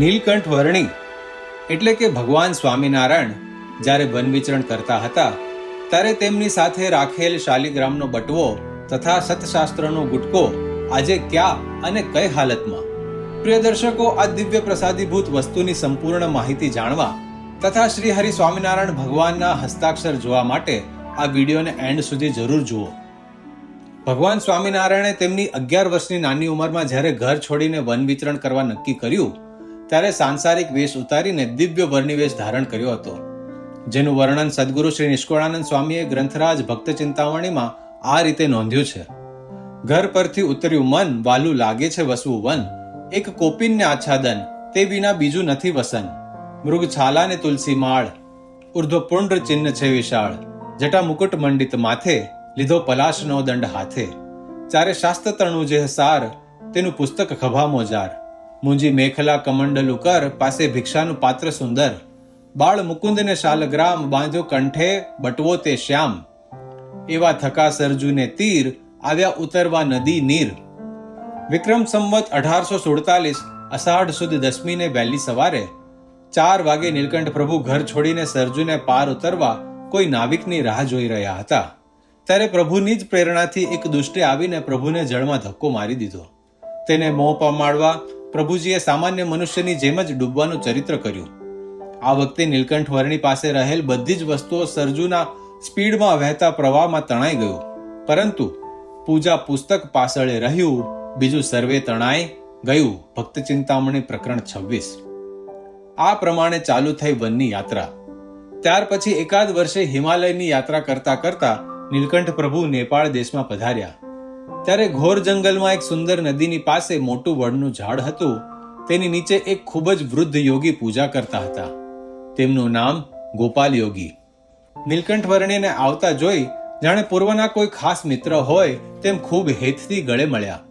નીલકંઠ વર્ણી એટલે કે ભગવાન સ્વામિનારાયણ જ્યારે વન વિચરણ કરતા હતા ત્યારે તેમની સાથે રાખેલ શાલિગ્રામનો બટવો તથા સતશાસ્ત્રનો ગુટકો આજે ક્યાં અને કઈ હાલતમાં? પ્રિય દર્શકો, આ દિવ્ય પ્રસાદીભૂત વસ્તુની સંપૂર્ણ માહિતી જાણવા તથા શ્રી હરિ સ્વામિનારાયણ ભગવાનના હસ્તાક્ષર જોવા માટે આ વિડીયોને એન્ડ સુધી જરૂર જુઓ. ભગવાન સ્વામિનારાયણે તેમની 11 વર્ષની નાની ઉંમરમાં જ્યારે ઘર છોડીને વન વિચરણ કરવા નક્કી કર્યું ત્યારે સાંસારિક વેશ ઉતારીને દિવ્ય વર્ણિવેશ ધારણ કર્યો હતો, જેનું વર્ણન સદગુરુ શ્રી નિષ્કળાનંદ સ્વામીએ ગ્રંથરાજ ભક્ત ચિંતામણીમાં આ રીતે નોંધ્યું છે. ઘર પરથી ઉતર્યું મન, વાલું લાગે છે વસવું વન. એક કોપિનને આચ્છાદન, તે વિના બીજું નથી વસન. મૃગ છાલા ને તુલસી માળ, ઉર્ધ્વ પુંડ્ર ચિહ્ન છે વિશાળ. જટા મુકુટ મંડિત માથે, લીધો પલાશનો દંડ હાથે. ચારે શાસ્ત્ર તણું જે સાર, તેનું પુસ્તક ખભા મોજાર. મુંજી મેખલા કમંડલું કર, પાસે ભિક્ષાનું પાત્ર સુંદર. બાળ મુકુંદને શાલગ્રામ, બાંધ્યો કંઠે બટવો તે શ્યામ. એવા થકા સરજુને તીર, આવ્યા ઉતરવા નદી નીર. વિક્રમ સંવત 1847 અષાઢ સુદ દસમીને વહેલી સવારે 4 વાગે નીલકંઠ પ્રભુ ઘર છોડીને સરજુને પાર ઉતરવા કોઈ નાવિકની રાહ જોઈ રહ્યા હતા. ત્યારે પ્રભુની જ પ્રેરણાથી એક દુષ્ટે આવીને પ્રભુને જળમાં ધક્કો મારી દીધો. તેને મોહ પમાડવા પ્રભુજીએ સામાન્ય મનુષ્યની જેમ જ ડૂબવાનું ચરિત્ર કર્યું. આ વખતે નીલકંઠ વર્ણી પાસે રહેલ બધી જ વસ્તુઓ સરજુના સ્પીડમાં વહેતા પ્રવાહમાં તણાઈ ગયું, પરંતુ પૂજા પુસ્તક પાછળ રહ્યું, બીજું સર્વે તણાઈ ગયું. ભક્ત ચિંતામણી પ્રકરણ 26. આ પ્રમાણે ચાલુ થઈ વનની યાત્રા. ત્યાર પછી એકાદ વર્ષે હિમાલયની યાત્રા કરતા કરતા નીલકંઠ પ્રભુ નેપાળ દેશમાં પધાર્યા. ત્યારે ઘોર જંગલમાં એક સુંદર નદીની પાસે મોટું વડનું ઝાડ હતું. તેની નીચે એક ખૂબ જ વૃદ્ધ યોગી પૂજા કરતા હતા. તેમનું નામ ગોપાલ યોગી. નીલકંઠ વર્ણીને આવતા જોઈ જાણે પૂર્વના કોઈ ખાસ મિત્ર હોય તેમ ખૂબ હેતથી ગળે મળ્યા.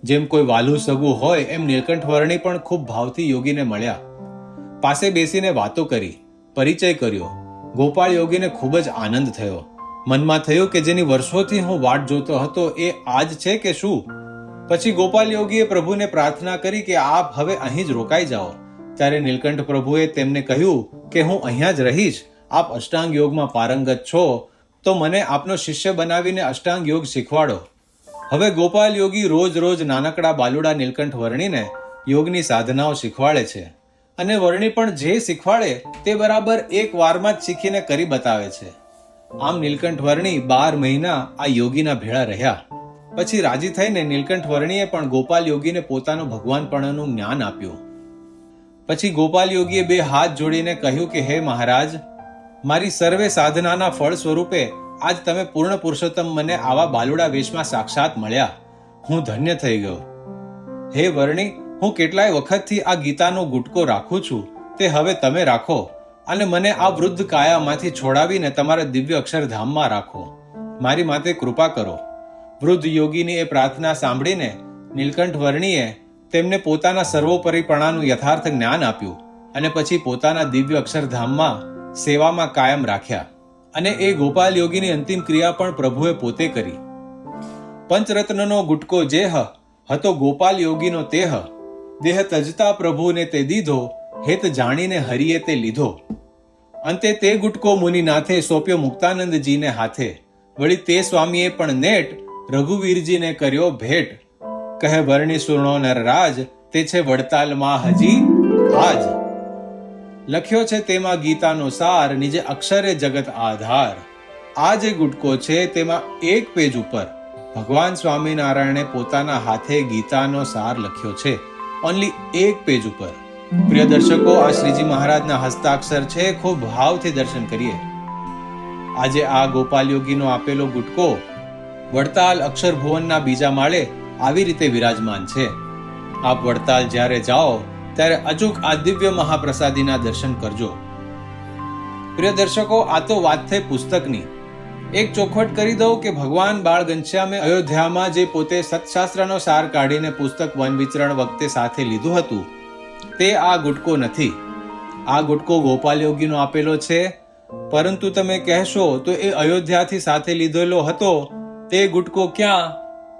જેમ કોઈ વાલું સગું હોય એમ નીલકંઠ વર્ણી પણ ખૂબ ભાવથી યોગીને મળ્યા. પાસે બેસીને વાતો કરી, પરિચય કર્યો. ગોપાલ યોગીને ખૂબ જ આનંદ થયો. મનમાં થયું કે જેની વર્ષોથી હું વાટ જોતો હતો એ આજ છે કે શું? પછી ગોપાલ યોગીએ પ્રભુને પ્રાર્થના કરી કે આપ હવે અહીં જ રોકાઈ જાઓ. ત્યારે નીલકંઠ પ્રભુએ તેમને કહ્યું કે હું અહીંયા જ રહીશ. આપ અષ્ટાંગ યોગમાં પારંગત છો તો મને આપનો શિષ્ય બનાવીને અષ્ટાંગ યોગ શીખવાડો. હવે ગોપાલ યોગી રોજ રોજ નાનકડા બાલુડા નીલકંઠ વર્ણીને યોગની સાધનાઓ શીખવાડે છે, અને વર્ણી પણ જે શીખવાડે તે બરાબર એક વારમાં જ શીખીને કરી બતાવે છે. આમ નીલકંઠ વર્ણી 12 મહિના આ યોગીના ભેળા રહ્યા. પછી રાજી થઈને નીલકંઠ વર્ણીએ પણ ગોપાલ યોગીને પોતાનું ભગવાનપણાનું જ્ઞાન આપ્યું. પછી ગોપાલ યોગીએ 2 હાથ જોડીને કહ્યું કે હે મહારાજ, મારી સર્વે સાધનાના ફળ સ્વરૂપે આજ તમે પૂર્ણ પુરુષોત્તમ મને આવા બાલુડા વેશમાં સાક્ષાત મળ્યા. હું ધન્ય થઈ ગયો. હે વર્ણી, હું કેટલાય વખતથી આ ગીતાનો ગુટકો રાખું છું, તે હવે તમે રાખો અને મને આ વૃદ્ધ કાયામાંથી છોડાવીને તમારા દિવ્ય અક્ષરધામમાં રાખો. મારી માથે કૃપા કરો. વૃદ્ધ યોગીની એ પ્રાર્થના સાંભળીને નીલકંઠ વર્ણીએ તેમને પોતાના સર્વોપરીપણાનું યથાર્થ જ્ઞાન આપ્યું અને પછી પોતાના દિવ્ય અક્ષરધામમાં સેવામાં કાયમ રાખ્યા. અને એ ગોપાલ યોગીની અંતિમ ક્રિયા પણ પ્રભુએ પોતે કરી. પંચરત્નનો ગુટકો જેહ હતો ગોપાલ યોગીનો તેહ. દેહ તજતા પ્રભુને તે દીધો, હેત જાણીને હરિએ તે લીધો. અંતે તે ગુટકો મુનિનાથે સોંપ્યો મુક્તાનંદજીને હાથે. વળી તે સ્વામીએ પણ નેટ રઘુવીરજીને કર્યો ભેટ. કહે વર્ણી સુર્ણો નરરાજ, તે છે વડતાલમાં હજી આજ. લખ્યો છે તેમાં ગીતાનો સાર, નિજે અક્ષરે જગત આધાર. આ જે ગુટકો છે તેમાં એક પેજ ઉપર ભગવાન સ્વામિનારાયણે પોતાના હાથે ગીતાનો સાર લખ્યો છે. ઓનલી એક પેજ ઉપર. પ્રિય દર્શકો, આ શ્રીજી મહારાજના હસ્તાક્ષર છે. ખૂબ ભાવથી દર્શન કરીએ. આજે આ ગોપાલ યોગીનો આપેલો ગુટકો વડતાલ અક્ષર ભુવનના બીજા માળે આવી રીતે વિરાજમાન છે. આપ વડતાલ જ્યારે જાઓ ત્યારે અચૂક આ દિવ્ય મહાપ્રસાદીના દર્શન કરજો. પ્રિય દર્શકો, આ તો વાત થઈ પુસ્તકની. એક ચોખવટ કરી દઉં કે ભગવાન બાળ ઘનશ્યામે અયોધ્યામાં જે પોતે સતશાસ્ત્રનો સાર કાઢીને પુસ્તક વન વિચરણ વખતે સાથે લીધું હતું તે આ ગુટકો નથી. આ ગુટકો ગોપાલ યોગીનો આપેલો છે. પરંતુ તમે કહેશો તો એ અયોધ્યાથી સાથે લીધેલો હતો તે ગુટકો ક્યાં?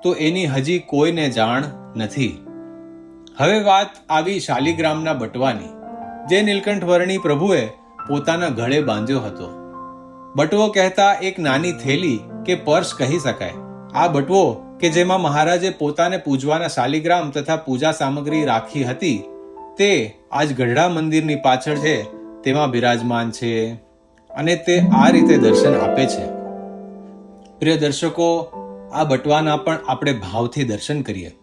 તો એની હજી કોઈને જાણ નથી. હવે વાત આવી શાલિગ્રામના બટવાની, જે નીલકંઠ વર્ણી પ્રભુએ પોતાના ગળે બાંધ્યો હતો. બટવો કહેતા એક નાની થેલી કે પર્સ કહી શકાય. આ બટવો કે જેમાં મહારાજે પોતાને પૂજવાના શાલિગ્રામ તથા પૂજા સામગ્રી રાખી હતી, તે આજ ગઢડા મંદિરની પાછળ છે તેમાં બિરાજમાન છે અને તે આ રીતે દર્શન આપે છે. પ્રિય દર્શકો, આ બટવાના પણ આપણે ભાવથી દર્શન કરીએ.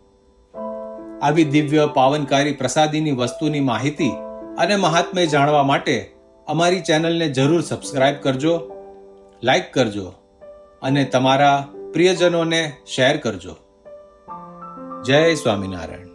આવી દિવ્ય પાવનકારી પ્રસાદીની વસ્તુની માહિતી અને મહાત્મ્ય જાણવા માટે અમારી ચેનલને જરૂર સબસ્ક્રાઇબ કરજો, લાઈક કરજો અને તમારા પ્રિયજનોને શેર કરજો. જય સ્વામિનારાયણ.